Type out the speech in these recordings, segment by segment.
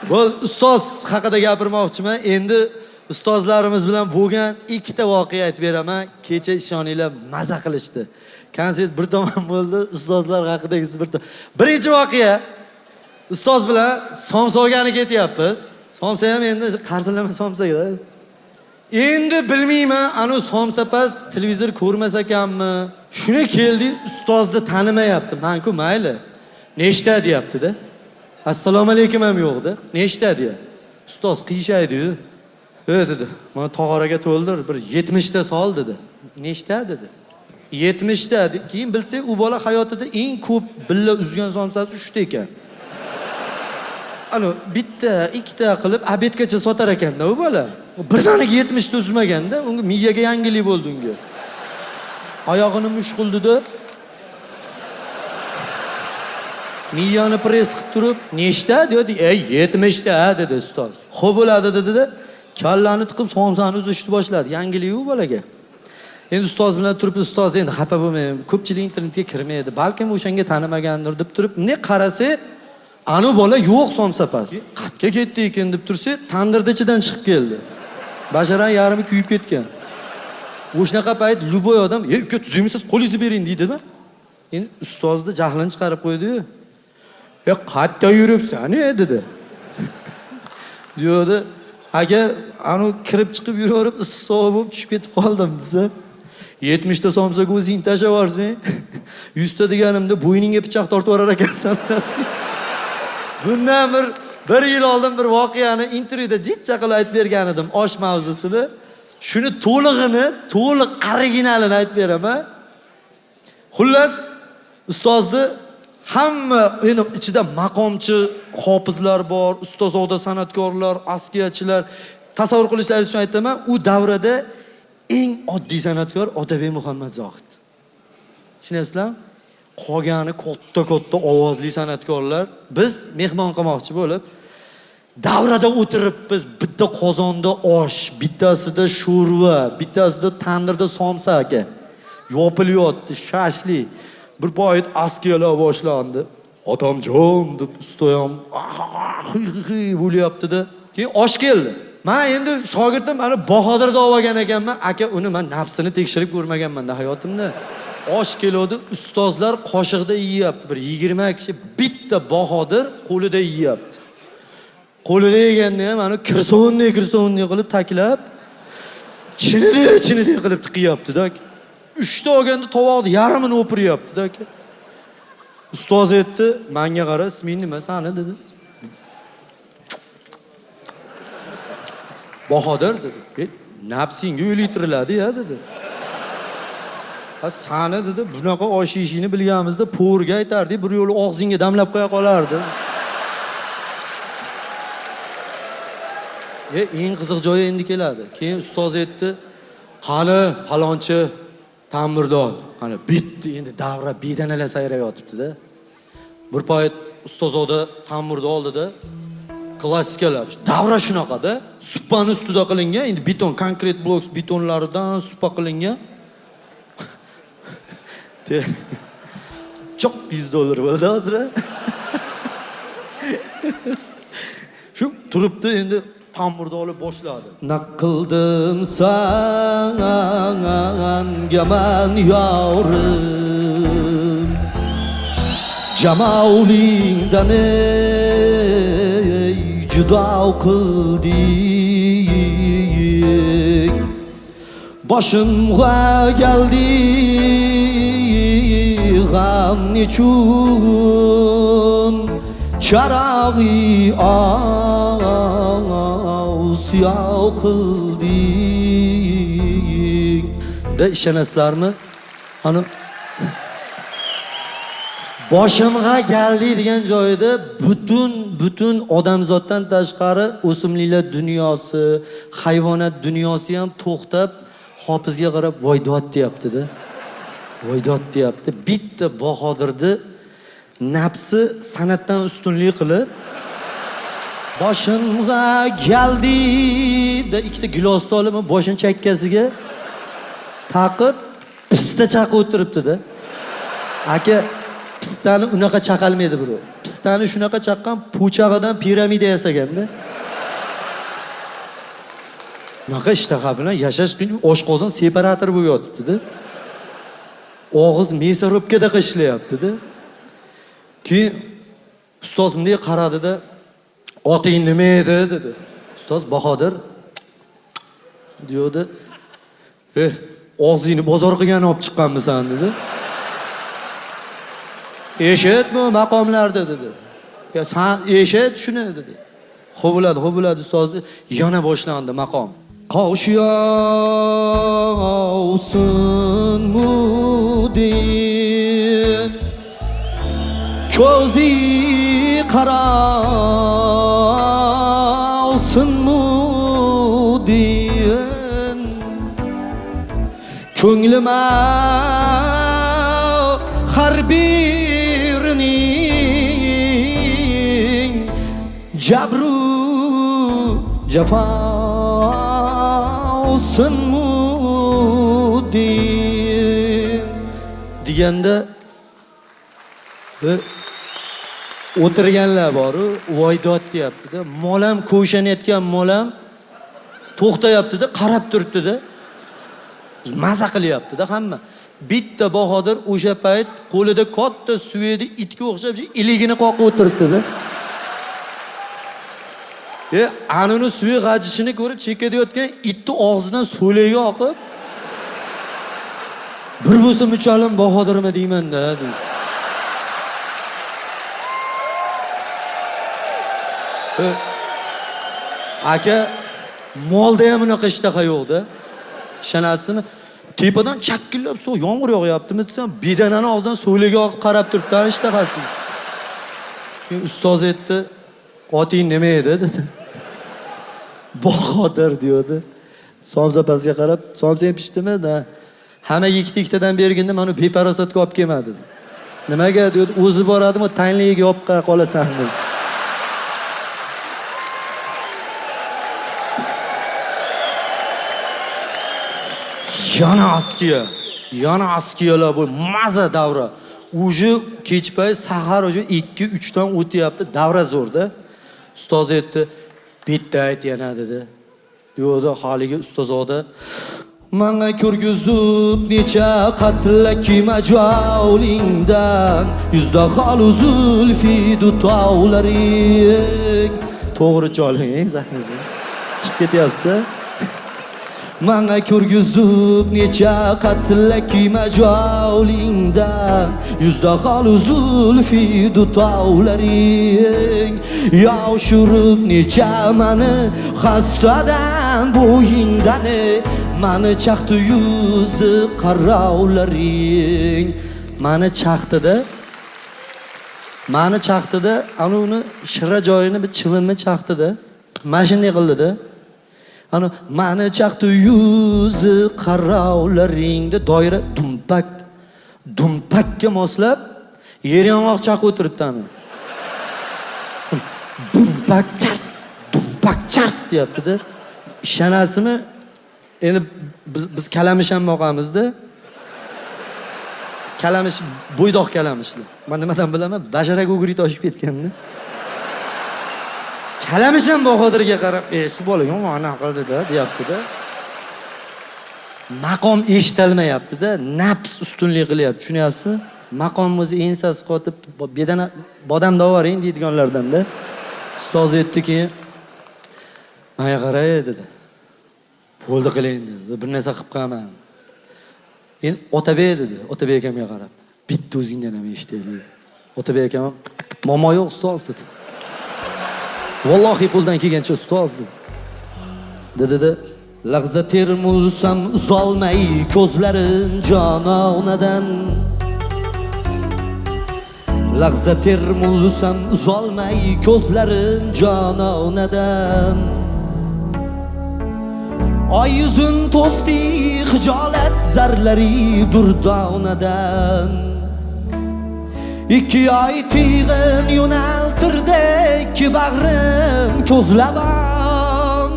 Bu ustoz haqida gapirmoqchiman. Endi ustozlarimiz bilan bo'lgan ikkita voqea aytib beraman. Kecha ishoninglar maza qilishdi. Konsert bir tomon bo'ldi, ustozlar haqidagi bir tomon. Birinchi voqea. Ustoz bilan Somsogani ketyapmiz. Somsa ham endi qarsilama Somsaga. Endi bilmayman, ana Somsapas televizor ko'rmas ekanmi? Shuni keldi, ustozni tanimayapti. Men-ku mayli. Nechta deyapti-da. Assalomu alaykum ham yo'qdi. Nechta deyapti. Ustoz qiyshaydi-yu. Dedi. Mana tog'oraga to'ldir, bir 70 ta sol dedi. Nechta dedi. 70 ta. Keyin bilsak, u bola hayotida eng ko'p billa uzgan somsasi 3 ta ekan. Ana bitta, ikkita qilib obedgacha sotar ekanda u bola. Birdaniga 70 ta uzmaganda, unga miyaga yangilik bo'ldi unga. Oyog'ini mushquldida. Miyani press qilib turib, nechta dedi? 70 ta dedi ustoz. Xo'p bo'ladi dedi-da, kallani tiqib somsani uzishni boshladi. Yangilik u bolaga. Endi ustoz bilan turib, ustoz endi xafa bo'lmang. Ko'pchilik internetga kirmaydi. Balkim o'shanga tanimagandir deb turib, ne qarasa, ana bola yo'q somsapas. Qatga ketdi ekan deb tursa, tandirda ichidan chiqib keldi. Basharan yarmi kuyib ketgan. O'shnaqa payt luboy odam, "Uka tuzimsiz, qo'lingizni bering" deydimi? Endi ustozni jahlini chiqarib qo'ydi-yu. Qatta yuribsan, dedi. Diyordi, "Aka, anu kirib chiqib yuraverib, issiq sovuq bo'lib tushib ketib qoldim" desa, 70 ta somsaga o'zing tashlab yuborsang, 100 ta deganimda bo'yningga pichoq tortib yurar ekansan. Bundan bir yil oldin bir voqeani intervyuda jitcha qilib aytib bergan edim, osh mavzusini. Shuni to'liq originalini aytib beraman. Xullas, ustozni hamma ichida maqomchi, hofizlar bor, ustozoda san'atkorlar, askiyachilar. Tasavvur qilishlaringiz uchun aytaman, u davrada eng oddiy san'atkor Otabek Muhammad Zohid. Tushunyapsizlarmi? Qolgani katta ovozli san'atkorlar. Biz mehmon qilmoqchi bo'lib, davrada o'tiribmiz, bitta qozonda osh, bittasida sho'rva, bittasida tandirda somsa aka. Yopilyapti, shashli. Bir payt askiyalar boshlandi. Otamjon deb ustoyam bo'lyapti-da. Keyin osh keldi. Men endi shogirdim mana Bahodirda olgan ekanman. Aka, uni men nafsini tekshirib ko'rmaganman-da hayotimda. Osh keladi, ustozlar qoshiqda yeyapti. Bir 20 kishi bitta Bahodir qo'lida yeyapti. Qo'lida yeganda ham mana kirsovunday qilib taklab, chinida qilib tiqiyapti-da. 3 ta olganda tovoqni yarmini o'piryapti-da. Ustoz aytdi, menga qara, isming nima sani dedi. Bahodir dedi. Nafsingga o'litiriladi-ya dedi. Ha sani dedi, bunaqa osh yeyishini bilganimizda po'rga aytardik, bir yo'l og'zingga damlab qo'ya qolardi. Eng qiziq joyi endi keladi. Keyin ustoz aytdi, "Qani, palonchi ta'mirdor, qani bitdi, endi davra bedanalar sayrayotibdi-da." Bir payt ustozoda ta'mirda oldida klassikalar. Davra shunaqa-da, suppani ustida qilingan, endi beton, konkret blok betonlaridan suppa qilingan. Çok $100 bo'ldi hozir. Shu turibdi endi ta'mirda olib boshladi. Naqildim sanga man yorim, jamolingdan judo qilding. Boshimga keldi g'am nechun, charog'i siyoh qilding. Da ishonasizlarmi? Ana boshimga keldi degan joyida butun odamzoddan tashqari o'simliklar dunyosi, hayvonot dunyosi ham to'xtab hofizga qarab voydod deyapti-da. Voydod deyapti. Bitta Bahodirni nafsi san'atdan ustunlik qilib boshimga keldi da ikkita gilosni olib boshini chakkasiga taqib pista chaqib o'tiribdi-da. Aka, Pistani unaqa chaqalmaydi bro. Pistani shunaqa chaqqan, po'chag'idan piramida yasaganda. Unaqa ishtaha bilan yashash qiyin, oshqozon separator bo'lib yotibdi-da. Og'iz mesorobkada ishlayapti-da. Keyin ustoz bunday qaradi-da, "Oting nima edi?" dedi. Ustoz Bahodir diyordi. Og'zingni bozor qilgan olib chiqqanmisan dedi. Eshitmi maqomlarda dedi. Ya sen eshit shuni dedi. Xo'p bo'ladi ustoz. Yana boshlandi maqom. Qavshiyovsin mudin ko'zi qaravsin mudin ko'nglima har birining jabru jafosin mudin deganda o'tirganlar boru voydod deyapti-da. Molam ko'shanayotgan molam to'xtayapti-da, qarab turibdi-da. Maza qilyapti-da hamma. Bitta Bahodir o'sha payt qo'lida katta suvedi itga o'xshab iligini qoqib o'tiribdi-da. Anuni suvi g'ajishini ko'rib chekayotgan itni og'zidan so'lagi oqib, bir bo'lsa muchallim Bahodirmi deyman-da. Aka, molda ham unaqa ishtaha yo'q-da. Ishonasizmi? Tepadan chakkillab suv yomg'ir yog'yaptimi desam, bedanani og'zidan so'lagi oqib qarab turibdi ishtahasi. Keyin ustoz aytdi, "Oting nima edi?" dedi. Bahodir diyordi. Somsa pastga qarab, "Somsang pishdimi?" Da. "Hamma ikkitadan berganda meni beparasotga olib kelmadi" dedi. "Nimaga?" dedi. "O'zi boradimi, tanligiga olib qolasan" dedi. Yana askiyalar bu maza davra. Uji kechpay sahar uji 2-3 dan o'tyapti, davra zo'rda. Ustoz aytdi, "Bitta ayt yana" dedi. Yo'da haliga ustozoda "Menga ko'rgizib necha qatlaki majolingdan yuzda xol zulfi dutavlaring." To'g'ri choling, chiqib ketyapsiz. Menga ko'rgizib necha qatlaki majolingdan yuzda xol zulfi dutavlaring yoshirib necha mani xastadan bo'yingdan mani chaqdi yuzi qarovlaring. Mani chaqdi-da, ana uni shira joyini bir chivinni chaqdi-da, mana shunday qildi-da. Ana mani chaqdi yuzi qarovlaringda doira dumpakka moslab yer yong'oq chaqib o'tiribdi ana. Dumpak chars deyapti-da. Ishonasizmi? Endi biz kalamish ham boqamiz-da. Kalamish bo'ydoq kalamishlar. Men nimadan bilaman? Bajarak o'g'ri toshib ketganni. Kalamish ham Bahodirga qarab, "Shu bola yomon qildi-da" deyapti-da. Maqom eshitilmayapti-da, nafs ustunlik qilyapti. Tushunyapsizmi? Maqom o'zi ensasi qotib, bedana bodam davoring deydiganlardan-da. Ustoz aytdiki, "Menga qaray" dedi. "Bo'ldi qiling" dedi. "Bir narsa qilib qolaman." Endi Otabek dedi. Otabek akamga qarab, "Bitta o'zingdan ham eshitaylik." Otabek akam, "Momo yo'q ustoz" dedi. "Vallohi qo'ldan kelgancha ustoz" dedi. Lahza termulsam uzolmay ko'zlarim jononadan. Lahza termulsam uzolmay ko'zlarim jononadan. Oy yuzun to'sdi hijolat zarlari durdonadan. Ikki oy tig'in yo'naltirdek bag'rim ko'zlaban.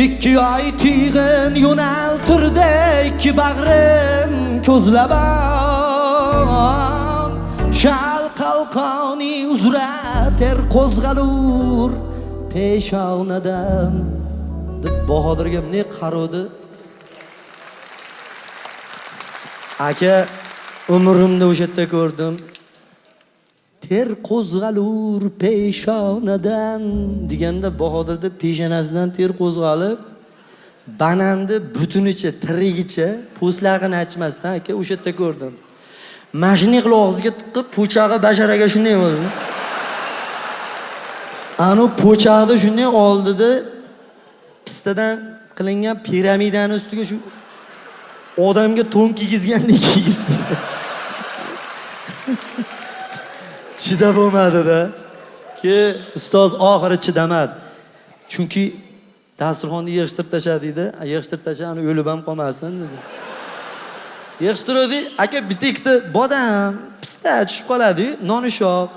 Ikki oy tig'in yo'naltirdek bag'rim ko'zlaban. shal qalqoni uzra ter qo'zg'alur peshonadan deb Bahodirga ne qarodi. Aka, umrimda o'sha yerda ko'rdim. Ter qo'zg'alur peshonadan deganda Bahodirda peshonasidan ter qo'zg'alib, bananni butunicha, tirigicha po'stlag'ini ochmasdan aka o'sha yerda ko'rdim. Mashina og'ziga tiqib, po'chag'i basharaga shunday bo'ldi. Anu po'chag'ni shunday oldida pistadan qilingan piramidani ustiga shu odamga to'n kiygizgandek kiygizdi. Chidab bo'lmadi-da. Ki ustoz oxiri chidamadi. Chunki dasturxonni yig'ishtirib tashladingda, yig'ishtirib tashlani o'lib ham qolmasin dedi. Yig'ishtirdi, aka bitikda bodam, pista tushib qoladi, nonishoq.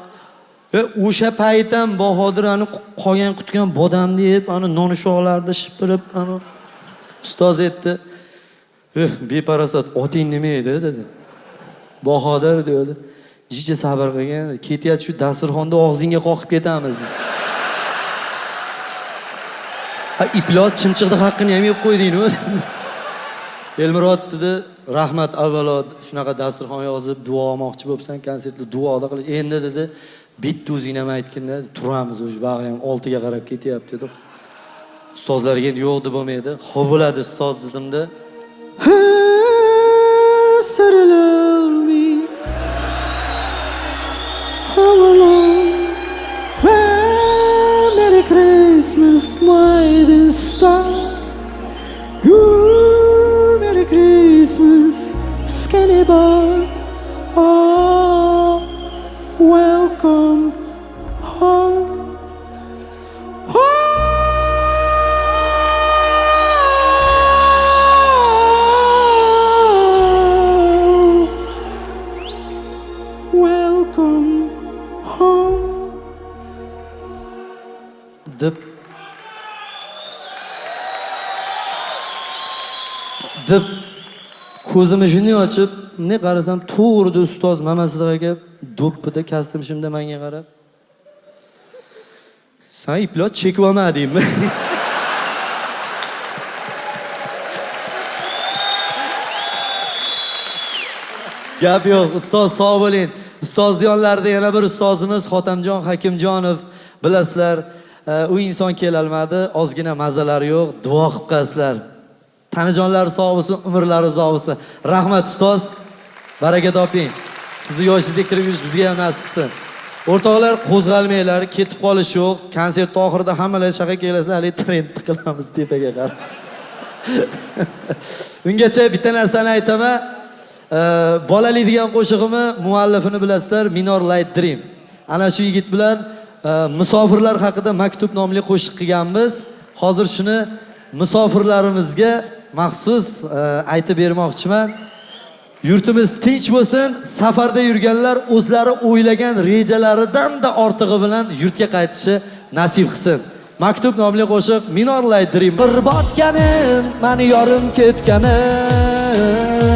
O'sha payt ham Bahodir ani qolgan qutgan bodam deb, ani nonishoqlarni shipirib, ani ustoz aytdi. Beparasat oting nima edi dedi. Bahodir dedi. Jicha sabr qilgan, ketyapti shu dasturxonni og'zingga qoqib ketamiz. Iplos chimchiqni haqqini ham yeb qo'yding-ku. Elmurod dedi, rahmat avvalo shunaqa dasturxon yozib duo olmoqchi bo'lsan, konsertli duoda qilish. Endi dedi, bitta o'zing ham aytganda turamiz, o'sha bag'i ham 6 ga qarab ketyapti dedi. Ustozlarga endi yo'q deb bo'lmaydi. Xo'p bo'ladi ustoz dedimda. Love me. How long? Well, Merry Christmas, my dear star. Merry Christmas, skinny boy. Oh, welcome home. Welcome home. Deb ko'zimni shunday ochib, ne qarasam to'g'rida ustoz Mamasidaga kelib, do'ppida kostyum shimda menga qarab. Sen iplos chekib olmadingmi? Gap yo'q, ustoz sog' bo'ling. Ustoziyonlarda yana bir ustozimiz Xotamjon Hakimjonov, bilasizlar, u inson kela olmadi, ozgina mazalari yo'q, duo qilib qo'yasizlar. Tanijonlari sog' bo'lsin, umrlari uzoq bo'lsin. Rahmat ustoz. Baraka toping. Sizni yoshingizga kirib yurish bizga ham nasib qilsin. O'rtoqlar, qo'zg'almanglar, ketib qolish yo'q. Konsert oxirida hammalar shaqa kelasizlar, hali trend qilamiz tepaga qarab. Ungacha bitta narsani aytaman. Bolali degan qo'shig'imni muallifini bilasizlar, Minor Light Dream. Ana shu yigit bilan musofirlar haqida maktub nomli qo'shiq qilganmiz. Hozir shuni musofirlarimizga maxsus aytib bermoqchiman. Yurtimiz tinch bo'lsin, safarda yurganlar o'zlari o'ylagan rejalaridan-da ortig'i bilan yurtga qaytishi nasib qilsin. Maktub nomli qo'shiq Minor Light Dream. Bir botganim, meni yorim ketganim.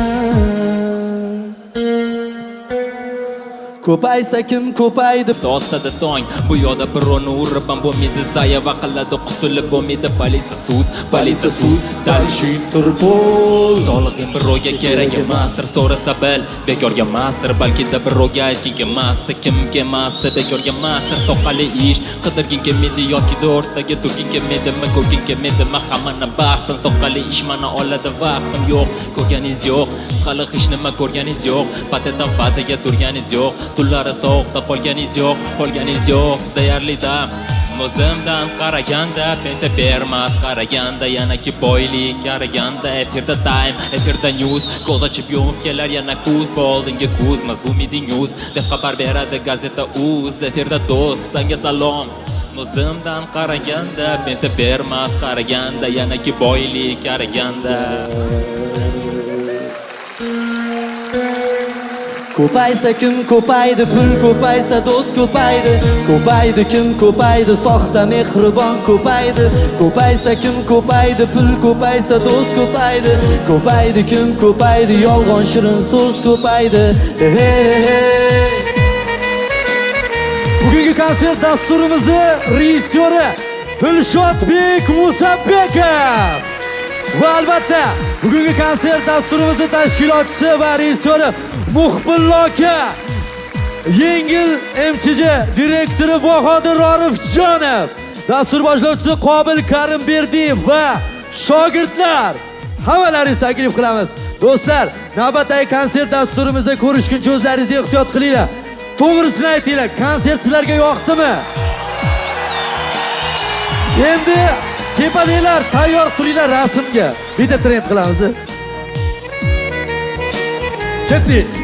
Ko'paysa kim ko'paydi Sostada tong, bu yo'da birovni urib ham bo'lmaydi, zayava qiladi, qutulib bo'lmaydi. Politsiya sud, tanish Interpol. Soliqing birovga kerak emasdir, so'rasa bil, bekorga emasdir, balki da birovga aytging emasdir, kimga emasdir, bekorga emasdir. Soqali ish, qidirging kelmaydi yoki o'rtaga turging kelmaydimi, ko'rging kelmaydimi, hammani baxtim, soqali ish mana oladi vaqtim yo'q, ko'rganingiz yo'q, hali hech nima ko'rganingiz yo'q, patatan patiga turganingiz yo'q. Tunlari sovuqda qolganingiz yo'q, deyarli dam. O'zimdan qaraganda, pensiya bermas qaraganda, yana ki boylik qaraganda, efirda time, efirda news, ko'z ochib yumib kelar yana kuz, oldinga kuz, mazumiding news, deb xabar beradi gazeta uz, efirda do'st, senga salom. O'zimdan qaraganda, pensiya bermas qaraganda, yana ki boylik qaraganda. Ko'paysa kim ko'paydi, pul ko'paysa do'st ko'paydi. Ko'paydi kim ko'paydi, soxta mehribon ko'paydi. Ko'paysa kim ko'paydi, pul ko'paysa do'st ko'paydi. Ko'paydi kim ko'paydi, yolg'on shirin so'z ko'paydi. Bugungi konsert dasturimizni rejissyori Dilshodbek Musabbekov va albatta bugungi konsert dasturimizni tashkilotchisi va rejissyori Muxbillo aka, Yengil MCJ direktori Bahodir Orifjonov, dastur boshlovchisi Qobil Karimberdiyev va shogirdlar hammalaringizni taklif qilamiz. Do'stlar, navbatdagi konsert dasturimizda ko'rishguncha o'zlaringizni ehtiyot qilinglar. To'g'risini aytinglar, konsert sizlarga yoqdimi? Endi tepadagilar tayyor turinglar rasmga. Bitta trend qilamiz. Ketdik.